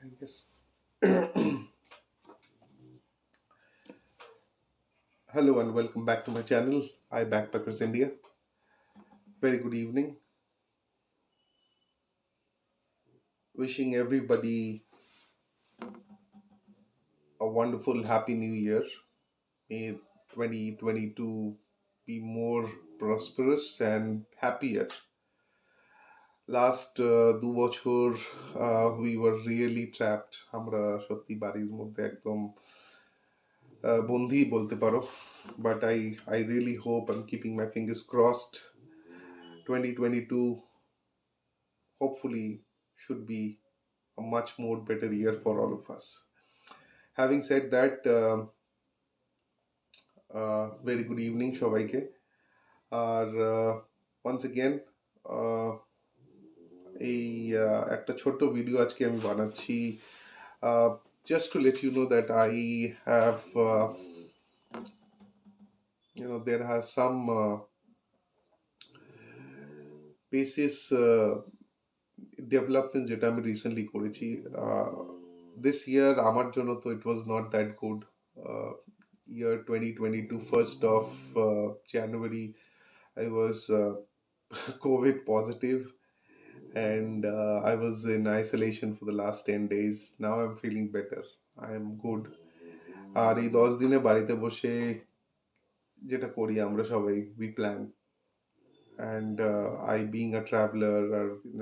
I guess. Hello and welcome back to my channel. I Backpackers India. Very good evening. Wishing everybody a wonderful happy new year. May 2022 be more prosperous and happier. Last 2 বছর we were really trapped. আমরা সত্যি বাড়ির মধ্যে একদম বন্দি বলতে পারো. But I really hope I'm keeping my fingers crossed. 2022 hopefully should be a much more better year for all of us. Having said that, very good evening সবাইকে আর once again এই একটা ছোট্ট ভিডিও আজকে আমি বানাচ্ছি just to let you know that I have there has some basis development যেটা আমি recently করেছি this year আমার জন্য তো it was not that good. Year 2022 1st of January I was COVID positive and I was in isolation for the last 10 days. Now I'm feeling better. I am good. আর এই 10 দিনে বাড়িতে বসে যেটা করি আমরা সবাই we plan and I being a traveler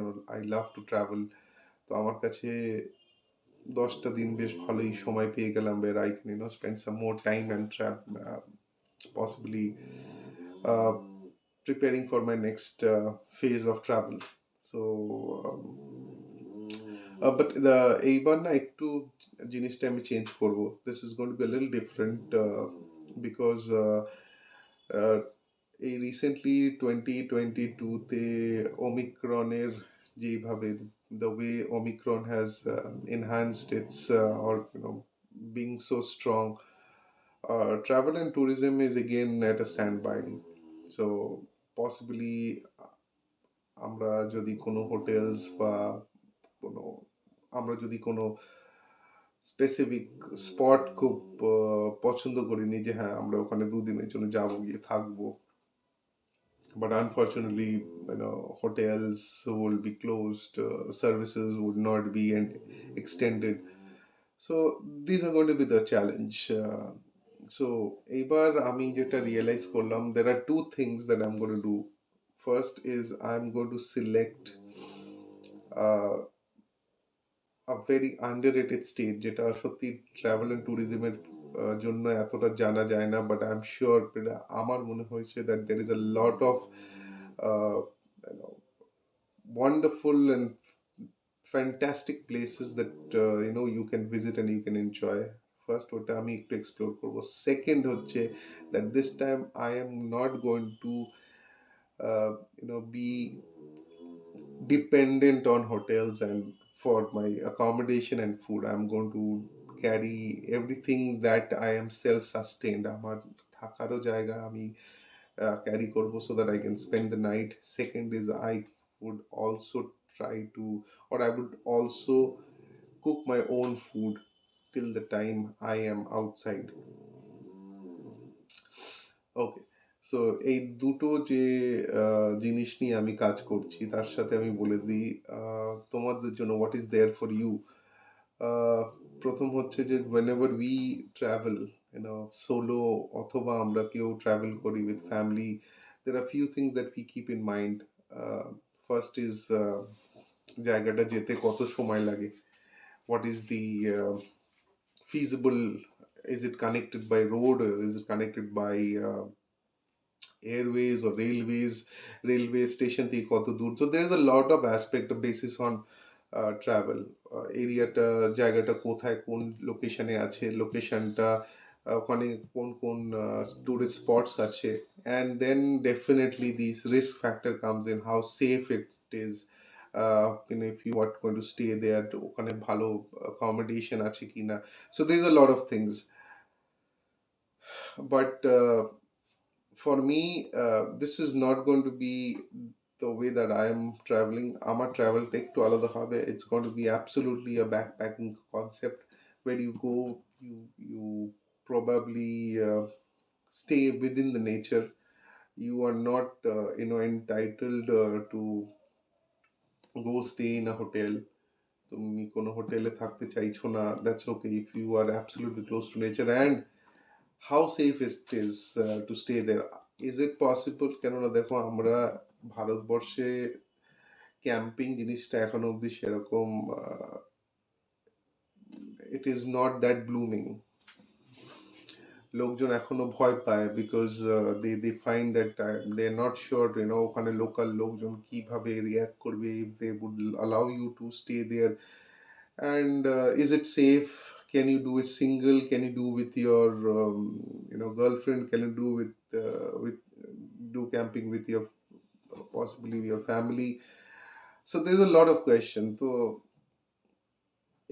or I love to travel, তো আমার কাছে 10টা দিন বেশ ভালোই সময় পেয়ে গেলাম where I can spend some more time and possibly uh, preparing for my next phase of travel. So but এইবার না একটু জিনিসটা আমি চেঞ্জ করব. This is going to be a little different because এই রিসেন্টলি 2022-তে ওমিক্রনের যেভাবে the way Omicron has enhanced its or being so strong, travel and tourism is again at a standby. So possibly আমরা যদি কোনো hotels বা কোনো আমরা যদি কোনো স্পেসিফিক স্পট খুব পছন্দ করিনি যে হ্যাঁ আমরা ওখানে 2 দিনের জন্য যাবো, গিয়ে থাকবো, but unfortunately hotels will be closed, services would not be extended, so these are going to be the challenge. So এবার আমি যেটা রিয়েলাইজ করলাম, there are two things that I'm going to do. First is I'm going to select a very underrated state যেটা সত্যি travel and ট্যুরিজমের জন্য এতটা জানা যায় না, বাট আই এম শিওর আমার মনে হয়েছে that there is a lot of wonderful and fantastic places that you can visit and you can enjoy. First ওটা আমি একটু এক্সপ্লোর করব. সেকেন্ড হচ্ছে that this time I am not going to be dependent on hotels and for my accommodation and food. I'm going to carry everything that I am self-sustained. আমার থাকারও জায়গা আমি carry করব so that I can spend the night. Second is I would also try to, or I would also cook my own food till the time I am outside. Okay. So এই দুটো যে জিনিস নিয়ে আমি কাজ করছি তার সাথে আমি বলে দিই তোমাদের জন্য what is there for you. প্রথম হচ্ছে যে whenever we travel solo অথবা আমরা কেউ ট্রাভেল করি with family, there are few things that we keep in mind. First is জায়গাটা যেতে কত সময় লাগে, what is the feasible, is it connected by road or is it connected by airways or railway station থেকে কত দূর. So there is a lot of aspect of basis on travel. এরিয়াটা জায়গাটা কোথায় কোন লোকেশনে আছে, লোকেশনটা ওখানে কোন কোন টুরিস্ট স্পটস আছে, and then definitely this risk factor comes in, how safe it is. If you are going to stay there, ওখানে ভালো accommodation আছে কিনা. So there's a lot of things, but for me this is not going to be the way that I am traveling, আমার travel টা একটু আলাদা হবে. It's going to be absolutely a backpacking concept where you go, you probably stay within the nature. You are not entitled to go stay in a hotel. তুমি কোনো হোটেলে থাকতে চাইছো না, that's okay if you are absolutely close to nature. And how safe it is to stay there? Is it possible? কেননা দেখো আমরা ভারতবর্ষে ক্যাম্পিং জিনিসটা এখনো অবধি সেরকম it is not that blooming. লোকজন এখনো ভয় পায় because they find that they are not sure ওখানে লোকাল লোকজন কিভাবে রিয়াক্ট করবে if they would allow you to stay there. And is it safe? Can you do it single? Can you do with your girlfriend? Can you do with do camping with your possibly your family? So there's a lot of question. So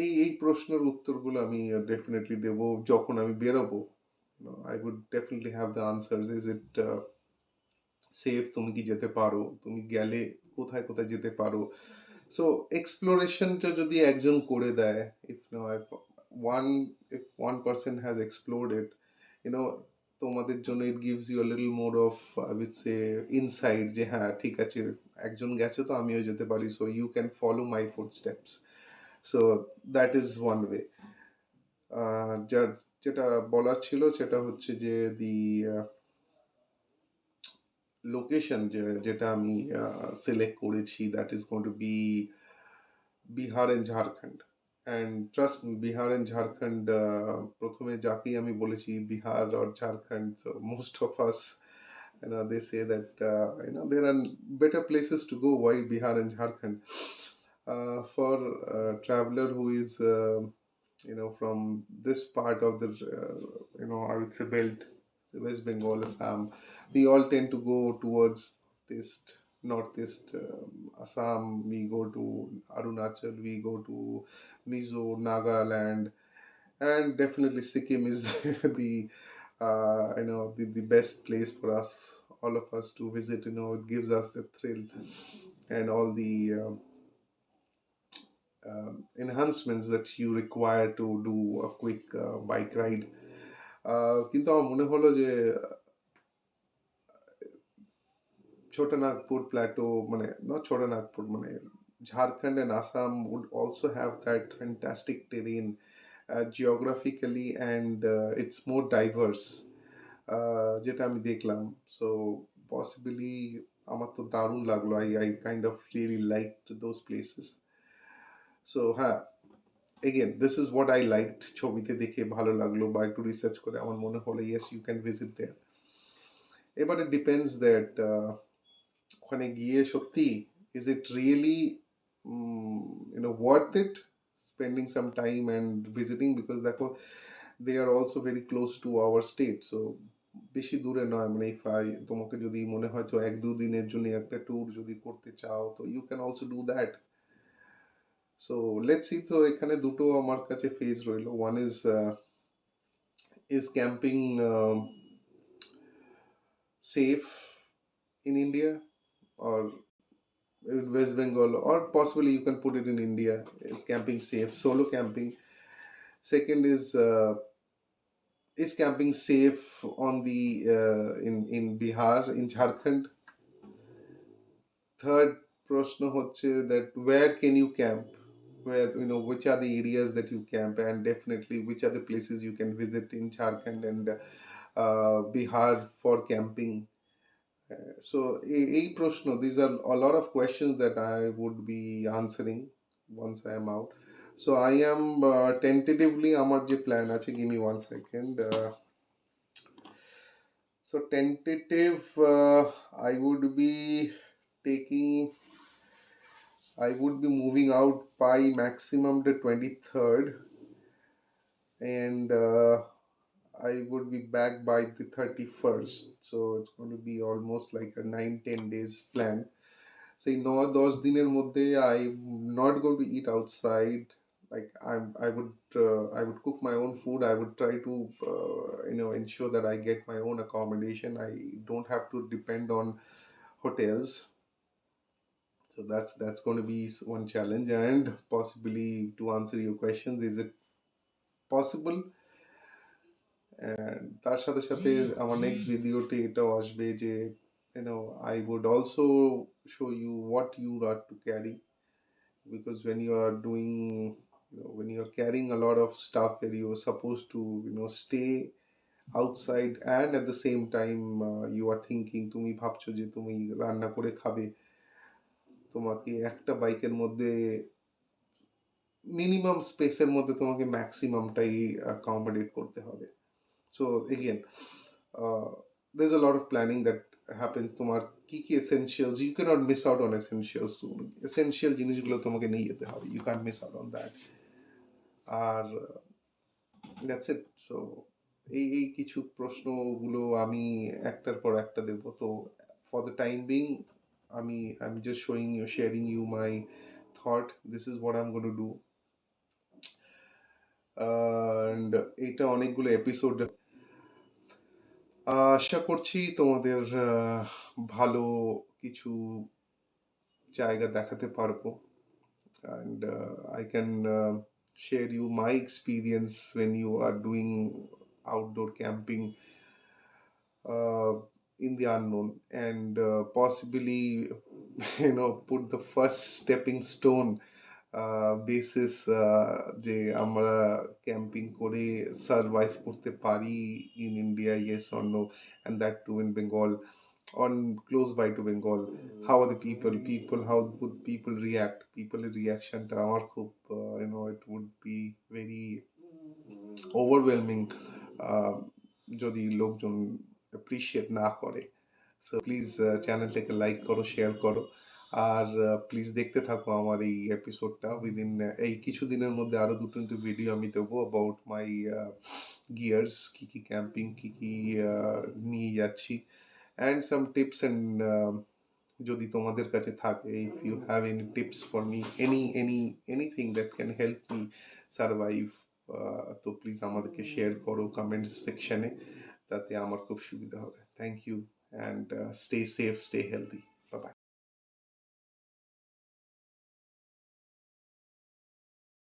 এই প্রশ্নের উত্তরগুলো আমি definitely দেব যখন আমি বেরোবো. I would definitely have the answers. Is it safe? তুমি কি যেতে পারো? তুমি গেলে কোথায় কোথায় যেতে পারো? সো এক্সপ্লোরেশনটা যদি একজন করে দেয়, if no if one if one person has explored it, you know তোমাদের জন্য it gives you a little more of I would say insight যে হ্যাঁ ঠিক আছে একজন গেছে তো আমিও যেতে পারি, so you can follow my footsteps. So that is one way. যার যেটা বলার ছিল সেটা হচ্ছে যে দি লোকেশন যেটা আমি সিলেক্ট করেছি, that is going to be Bihar and Jharkhand. And trust me, Bihar and Jharkhand প্রথমে যাকেই আমি বলেছি বিহার আর Jharkhand, so most of us they say that there are better places to go. Why Bihar and Jharkhand? For a traveler who is from this part of the I would say belt, West Bengal, Assam, we all tend to go towards this northeast, Assam. We go to Arunachal, we go to Mizo, Nagaland, and definitely Sikkim is the the best place for us, all of us to visit. It gives us the thrill and all the enhancements that you require to do a quick bike ride. কিন্তু আমার মনে হলো যে Chotanagpur Plato মানে not Chotanagpur মানে Jharkhand and Assam would also have that fantastic terrain geographically, and it's more diverse, যেটা আমি দেখলাম. So possibly আমার তো দারুণ লাগলো. I kind of really liked those places. So হ্যাঁ, again this is what I liked. ছবিতে দেখে ভালো লাগলো বা একটু রিসার্চ করে আমার মনে হলো yes you can visit there. এবার it depends that ওখানে গিয়ে সত্যি is it really worth it spending some time and visiting, because দেখো they are also very close to our state, so বেশি দূরে নয়. মানে তোমাকে যদি মনে হয় তো 1-2 দিনের জন্য একটা ট্যুর যদি করতে চাও তো you can also do that. So let's see. তো এখানে দুটো আমার কাছে ফেজ রইলো. One is camping safe in India or in West Bengal, or possibly you can put it in India. Is camping safe? Solo camping. Second is camping safe on the in Bihar, in Jharkhand? Third প্রশ্ন হচ্ছে that where can you camp? Where which are the areas that you camp, and definitely which are the places you can visit in Jharkhand and Bihar for camping? So এই প্রশ্ন, these are a lot of questions that I would be answering once I am out. So I am tentatively আমার যে plan আছে, give me 1 second. So tentative, I would be taking, I would be moving out by maximum the 23rd, and I would be back by the 31st. So it's going to be almost like a 9-10 days plan. Say 9-10 দিনের মধ্যে I'm not going to eat outside. Like I would cook my own food. I would try to ensure that I get my own accommodation. I don't have to depend on hotels. So that's going to be one challenge. And possibly, to answer your questions, is it possible? And তার সাথে সাথে আমার next ভিডিওতে এটাও আসবে যে I would also show you what you are to carry, because when you are doing, when you are carrying a lot of stuff where you are supposed to stay outside, and at the same time you are thinking, তুমি ভাবছো যে তুমি রান্না করে খাবে, তোমাকে একটা বাইকের মধ্যে মিনিমাম স্পেসের মধ্যে তোমাকে ম্যাক্সিমামটাই অ্যাকোমোডেট করতে হবে। So again, there's a lot of planning that happens। তোমার কি কি essentials, you can't miss out on essentials. Essential জিনিসগুলো তোমাকে নিয়ে যেতে হবে, you can miss out on that. আর দ্যাটস ইট। সো এই কিছু প্রশ্নগুলো আমি একটার পর একটা দেব। তো ফর দ্য টাইম বিং আমি just sharing you my thought, this is what I am gonna do. And এটা অনেকগুলো এপিসোড, আশা করছি তোমাদের ভালো কিছু জায়গা দেখাতে পারবো। And I can share you my experience when you are doing outdoor camping uh, in the unknown, and possibly put the first stepping stone basis যে আমরা ক্যাম্পিং করে সারভাইভ করতে পারি in India, yes or no, and that too in Bengal, on close by to Bengal. How are the people, how would people react, people reaction টা আমার খুব it would be very overwhelming যদি লোকজন appreciate না করে। So please চ্যানেলটাকে like করো, share করো, আর প্লিজ দেখতে থাকো আমার এই এপিসোডটা। উইদিন এই কিছু দিনের মধ্যে আরও দুটো ভিডিও আমি দেবো অ্যাবাউট মাই গিয়ার্স, কী কী ক্যাম্পিং, কী কী নিয়ে যাচ্ছি, অ্যান্ড সাম টিপস। অ্যান্ড যদি তোমাদের কাছে থাকে, if you have any tips for me, anything that can help me survive, তো প্লিজ আমাদেরকে শেয়ার করো কমেন্ট সেকশনে, তাতে আমার খুব সুবিধা হবে। Thank you, and stay safe, stay healthy.